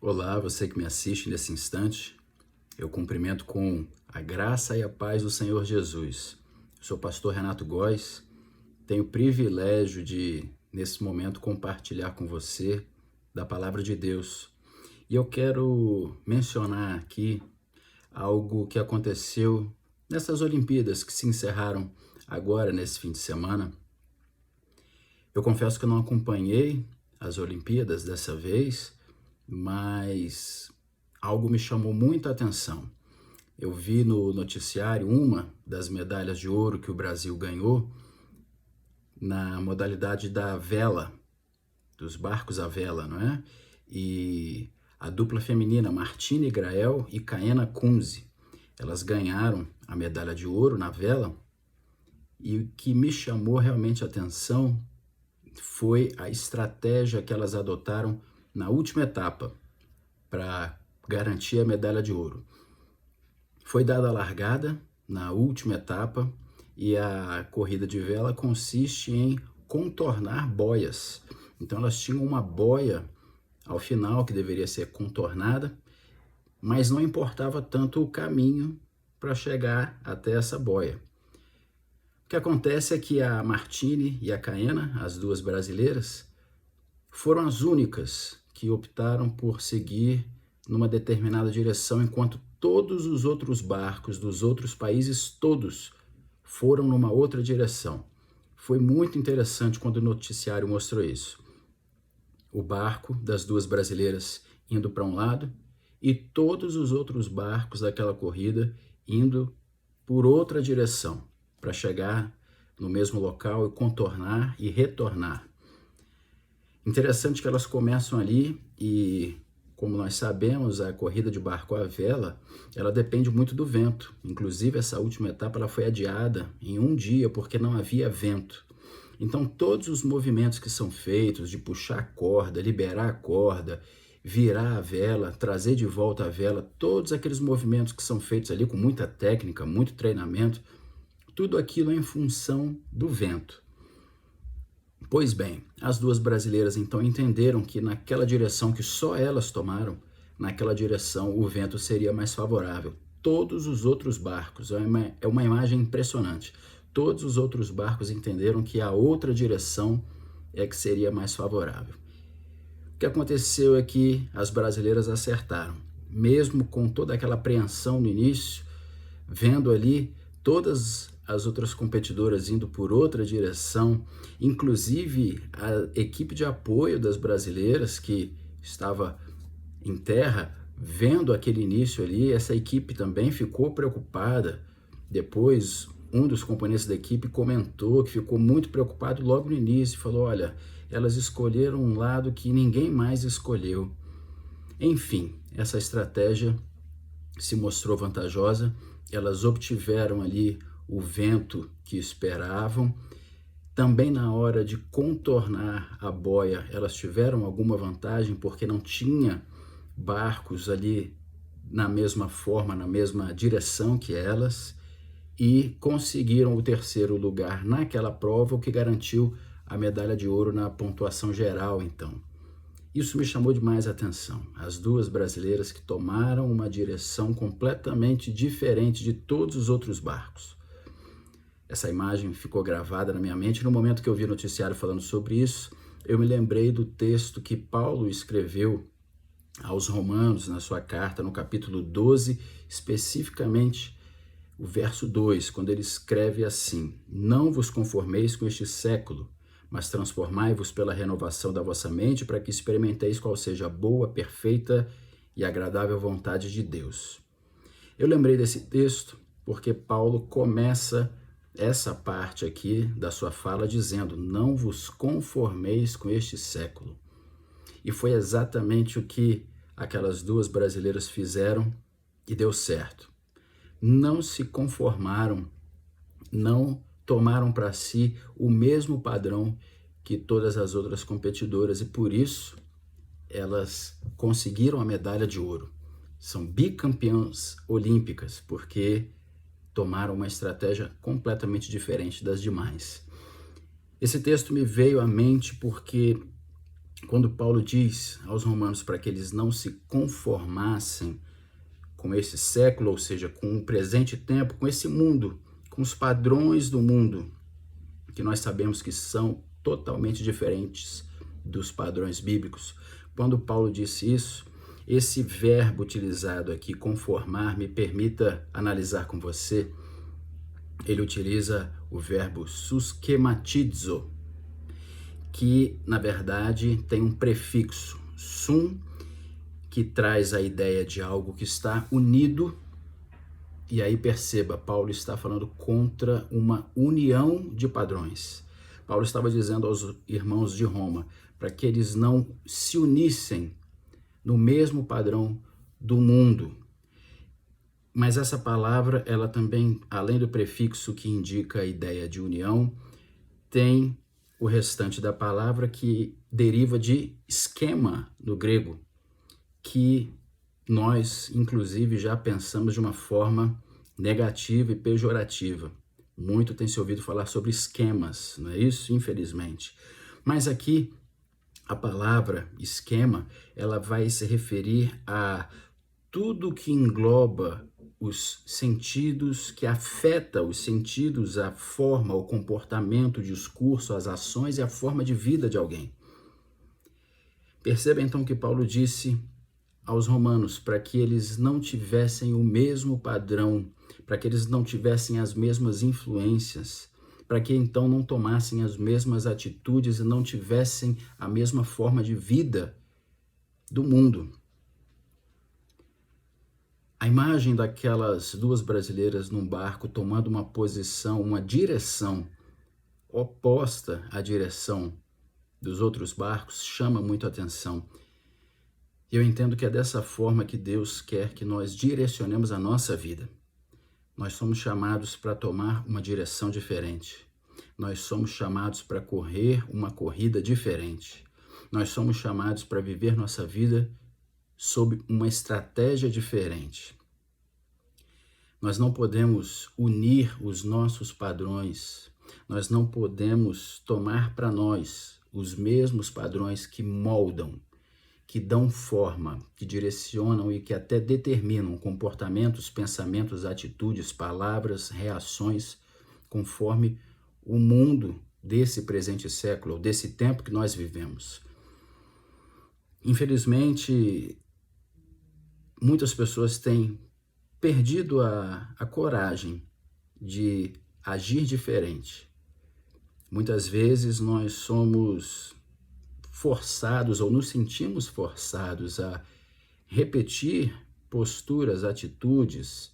Olá, você que me assiste nesse instante. Eu cumprimento com a graça e a paz do Senhor Jesus. Sou o pastor Renato Góes. Tenho o privilégio de, nesse momento, compartilhar com você da palavra de Deus. E eu quero mencionar aqui algo que aconteceu nessas Olimpíadas que se encerraram agora nesse fim de semana. Eu confesso que eu não acompanhei as Olimpíadas dessa vez, mas algo me chamou muita atenção. Eu vi no noticiário uma das medalhas de ouro que o Brasil ganhou na modalidade da vela, dos barcos à vela, não é? E a dupla feminina Martine Grael e Kaena Kunze, elas ganharam a medalha de ouro na vela, e o que me chamou realmente a atenção foi a estratégia que elas adotaram na última etapa para garantir a medalha de ouro. Foi dada a largada na última etapa e a corrida de vela consiste em contornar boias. Então elas tinham uma boia ao final que deveria ser contornada, mas não importava tanto o caminho para chegar até essa boia. O que acontece é que a Martine e a Kaena, as duas brasileiras, foram as únicas que optaram por seguir numa determinada direção, enquanto todos os outros barcos dos outros países, todos, foram numa outra direção. Foi muito interessante quando o noticiário mostrou isso. O barco das duas brasileiras indo para um lado e todos os outros barcos daquela corrida indo por outra direção, para chegar no mesmo local e contornar e retornar. Interessante que elas começam ali e, como nós sabemos, a corrida de barco à vela, ela depende muito do vento. Inclusive, essa última etapa ela foi adiada em um dia porque não havia vento. Então, todos os movimentos que são feitos de puxar a corda, liberar a corda, virar a vela, trazer de volta a vela, todos aqueles movimentos que são feitos ali com muita técnica, muito treinamento, tudo aquilo é em função do vento. Pois bem, as duas brasileiras então entenderam que naquela direção que só elas tomaram, naquela direção o vento seria mais favorável. Todos os outros barcos, é uma imagem impressionante, todos os outros barcos entenderam que a outra direção é que seria mais favorável. O que aconteceu é que as brasileiras acertaram, mesmo com toda aquela apreensão no início, vendo ali todas as outras competidoras indo por outra direção, inclusive a equipe de apoio das brasileiras que estava em terra, vendo aquele início ali, essa equipe também ficou preocupada. Depois, um dos componentes da equipe comentou que ficou muito preocupado logo no início, falou, olha, elas escolheram um lado que ninguém mais escolheu. Enfim, essa estratégia se mostrou vantajosa, elas obtiveram ali o vento que esperavam. Também na hora de contornar a boia, elas tiveram alguma vantagem porque não tinha barcos ali na mesma forma, na mesma direção que elas, e conseguiram o terceiro lugar naquela prova, o que garantiu a medalha de ouro na pontuação geral, então. Isso me chamou demais a atenção. As duas brasileiras que tomaram uma direção completamente diferente de todos os outros barcos. Essa imagem ficou gravada na minha mente. No momento que eu vi o noticiário falando sobre isso, eu me lembrei do texto que Paulo escreveu aos Romanos na sua carta, no capítulo 12, especificamente o verso 2, quando ele escreve assim: não vos conformeis com este século, mas transformai-vos pela renovação da vossa mente, para que experimenteis qual seja a boa, perfeita e agradável vontade de Deus. Eu lembrei desse texto porque Paulo começa essa parte aqui da sua fala dizendo, não vos conformeis com este século. E foi exatamente o que aquelas duas brasileiras fizeram e deu certo. Não se conformaram, não tomaram para si o mesmo padrão que todas as outras competidoras e por isso elas conseguiram a medalha de ouro. São bicampeãs olímpicas porque tomaram uma estratégia completamente diferente das demais. Esse texto me veio à mente porque Quando Paulo diz aos romanos para que eles não se conformassem com esse século, ou seja, com o presente tempo, com esse mundo, com os padrões do mundo, que nós sabemos que são totalmente diferentes dos padrões bíblicos. Quando Paulo disse isso, esse verbo utilizado aqui, conformar, me permita analisar com você, ele utiliza o verbo suschematizo, que na verdade tem um prefixo, sum, que traz a ideia de algo que está unido. E aí perceba, Paulo está falando contra uma união de padrões. Paulo estava dizendo aos irmãos de Roma para que eles não se unissem no mesmo padrão do mundo. Mas essa palavra, ela também, além do prefixo que indica a ideia de união, tem o restante da palavra que deriva de esquema no grego, que nós, inclusive, já pensamos de uma forma negativa e pejorativa. Muito tem se ouvido falar sobre esquemas, não é isso? Infelizmente. Mas aqui, a palavra esquema, ela vai se referir a tudo que engloba os sentidos, que afeta os sentidos, a forma, o comportamento, o discurso, as ações e a forma de vida de alguém. Perceba então que Paulo disse aos romanos para que eles não tivessem o mesmo padrão, para que eles não tivessem as mesmas influências, para que então não tomassem as mesmas atitudes e não tivessem a mesma forma de vida do mundo. A imagem daquelas duas brasileiras num barco tomando uma posição, uma direção oposta à direção dos outros barcos chama muito a atenção. Eu entendo que é dessa forma que Deus quer que nós direcionemos a nossa vida. Nós somos chamados para tomar uma direção diferente. Nós somos chamados para correr uma corrida diferente. Nós somos chamados para viver nossa vida sob uma estratégia diferente. Nós não podemos unir os nossos padrões. Nós não podemos tomar para nós os mesmos padrões que moldam, que dão forma, que direcionam e que até determinam comportamentos, pensamentos, atitudes, palavras, reações, conforme o mundo desse presente século, ou desse tempo que nós vivemos. Infelizmente, muitas pessoas têm perdido a coragem de agir diferente. Muitas vezes nós somos forçados ou nos sentimos forçados a repetir posturas, atitudes.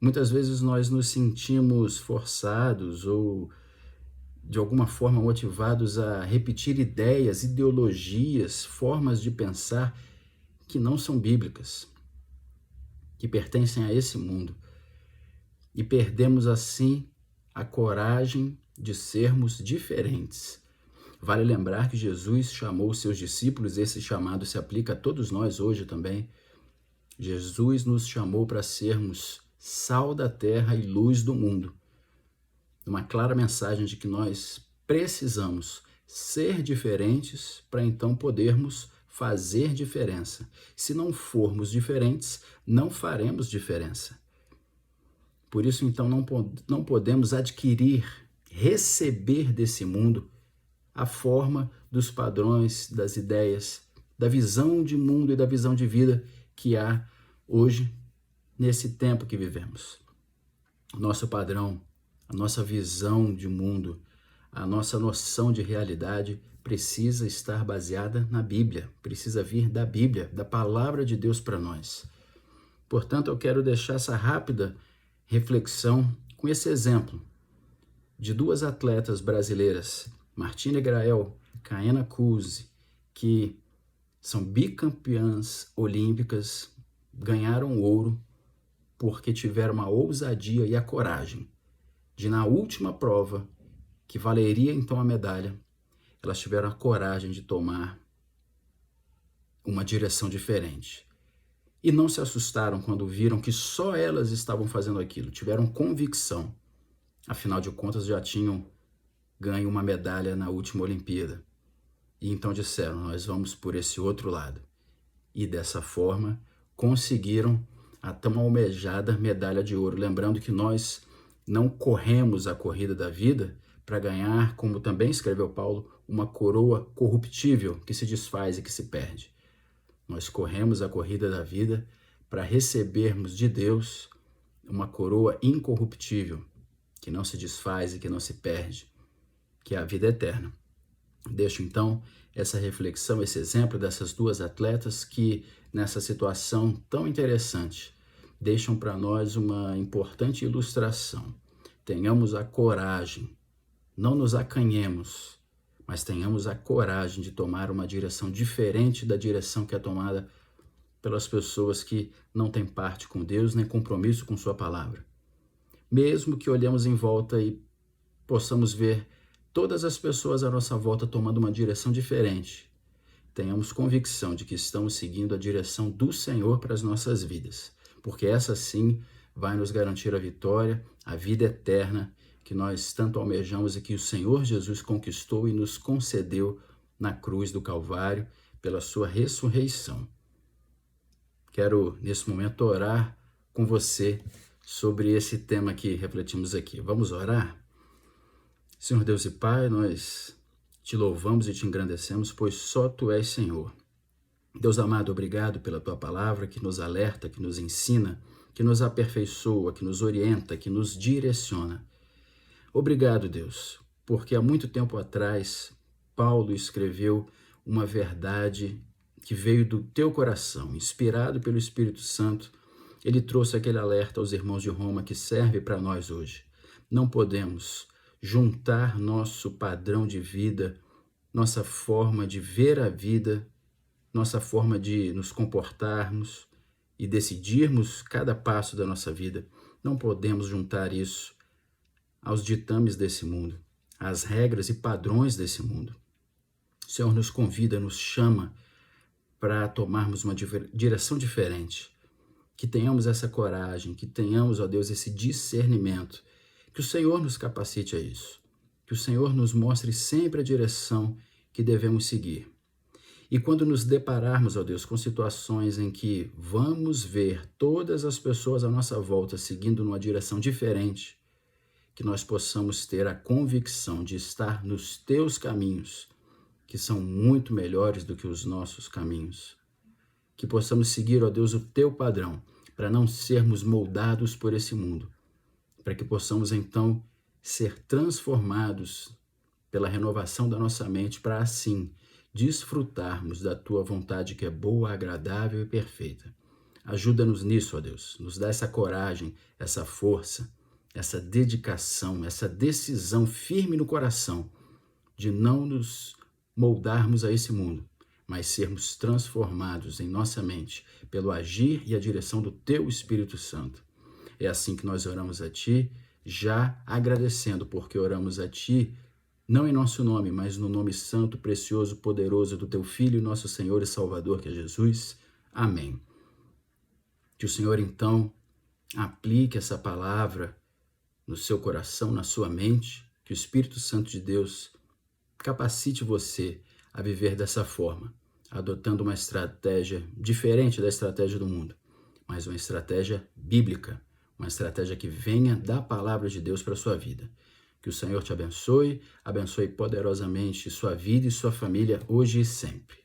Muitas vezes nós nos sentimos forçados ou de alguma forma motivados a repetir ideias, ideologias, formas de pensar que não são bíblicas, que pertencem a esse mundo. E perdemos assim a coragem de sermos diferentes. Vale lembrar que Jesus chamou os seus discípulos, esse chamado se aplica a todos nós hoje também. Jesus nos chamou para sermos sal da terra e luz do mundo. Uma clara mensagem de que nós precisamos ser diferentes para então podermos fazer diferença. Se não formos diferentes, não faremos diferença. Por isso, então, não podemos adquirir, receber desse mundo a forma dos padrões, das ideias, da visão de mundo e da visão de vida que há hoje, nesse tempo que vivemos. O nosso padrão, a nossa visão de mundo, a nossa noção de realidade precisa estar baseada na Bíblia, precisa vir da Bíblia, da palavra de Deus para nós. Portanto, eu quero deixar essa rápida reflexão com esse exemplo de duas atletas brasileiras, Martina Grael e Kaena Kuze, que são bicampeãs olímpicas, ganharam ouro porque tiveram a ousadia e a coragem de, na última prova, que valeria então a medalha, elas tiveram a coragem de tomar uma direção diferente. E não se assustaram quando viram que só elas estavam fazendo aquilo, tiveram convicção. Afinal de contas, já tinham ganho uma medalha na última Olimpíada. E então disseram, nós vamos por esse outro lado. E dessa forma conseguiram a tão almejada medalha de ouro. Lembrando que nós não corremos a corrida da vida para ganhar, como também escreveu Paulo, uma coroa corruptível que se desfaz e que se perde. Nós corremos a corrida da vida para recebermos de Deus uma coroa incorruptível, que não se desfaz e que não se perde, que é a vida eterna. Deixo então essa reflexão, esse exemplo dessas duas atletas que, nessa situação tão interessante, deixam para nós uma importante ilustração. Tenhamos a coragem, não nos acanhemos, mas tenhamos a coragem de tomar uma direção diferente da direção que é tomada pelas pessoas que não têm parte com Deus nem compromisso com sua palavra. Mesmo que olhemos em volta e possamos ver todas as pessoas à nossa volta tomando uma direção diferente, tenhamos convicção de que estamos seguindo a direção do Senhor para as nossas vidas, porque essa sim vai nos garantir a vitória, a vida eterna que nós tanto almejamos e que o Senhor Jesus conquistou e nos concedeu na cruz do Calvário pela sua ressurreição. Quero, nesse momento, orar com você sobre esse tema que refletimos aqui. Vamos orar? Senhor Deus e Pai, nós te louvamos e te engrandecemos, pois só Tu és Senhor. Deus amado, obrigado pela Tua palavra que nos alerta, que nos ensina, que nos aperfeiçoa, que nos orienta, que nos direciona. Obrigado, Deus, porque há muito tempo atrás Paulo escreveu uma verdade que veio do Teu coração, inspirado pelo Espírito Santo. Ele trouxe aquele alerta aos irmãos de Roma que serve para nós hoje. Não podemos juntar nosso padrão de vida, nossa forma de ver a vida, nossa forma de nos comportarmos e decidirmos cada passo da nossa vida. Não podemos juntar isso aos ditames desse mundo, às regras e padrões desse mundo. O Senhor nos convida, nos chama para tomarmos uma direção diferente, que tenhamos essa coragem, que tenhamos, ó Deus, esse discernimento, que o Senhor nos capacite a isso, que o Senhor nos mostre sempre a direção que devemos seguir. E quando nos depararmos, ó Deus, com situações em que vamos ver todas as pessoas à nossa volta seguindo numa direção diferente, que nós possamos ter a convicção de estar nos Teus caminhos, que são muito melhores do que os nossos caminhos. Que possamos seguir, ó Deus, o Teu padrão, para não sermos moldados por esse mundo, para que possamos então ser transformados pela renovação da nossa mente, para assim desfrutarmos da Tua vontade que é boa, agradável e perfeita. Ajuda-nos nisso, ó Deus, nos dá essa coragem, essa força, essa dedicação, essa decisão firme no coração de não nos moldarmos a esse mundo, mas sermos transformados em nossa mente pelo agir e a direção do Teu Espírito Santo. É assim que nós oramos a Ti, já agradecendo, porque oramos a Ti, não em nosso nome, mas no nome santo, precioso, poderoso do Teu Filho, nosso Senhor e Salvador, que é Jesus. Amém. Que o Senhor, então, aplique essa palavra no seu coração, na sua mente, que o Espírito Santo de Deus capacite você a viver dessa forma, adotando uma estratégia diferente da estratégia do mundo, mas uma estratégia bíblica, uma estratégia que venha da palavra de Deus para a sua vida. Que o Senhor te abençoe, abençoe poderosamente sua vida e sua família hoje e sempre.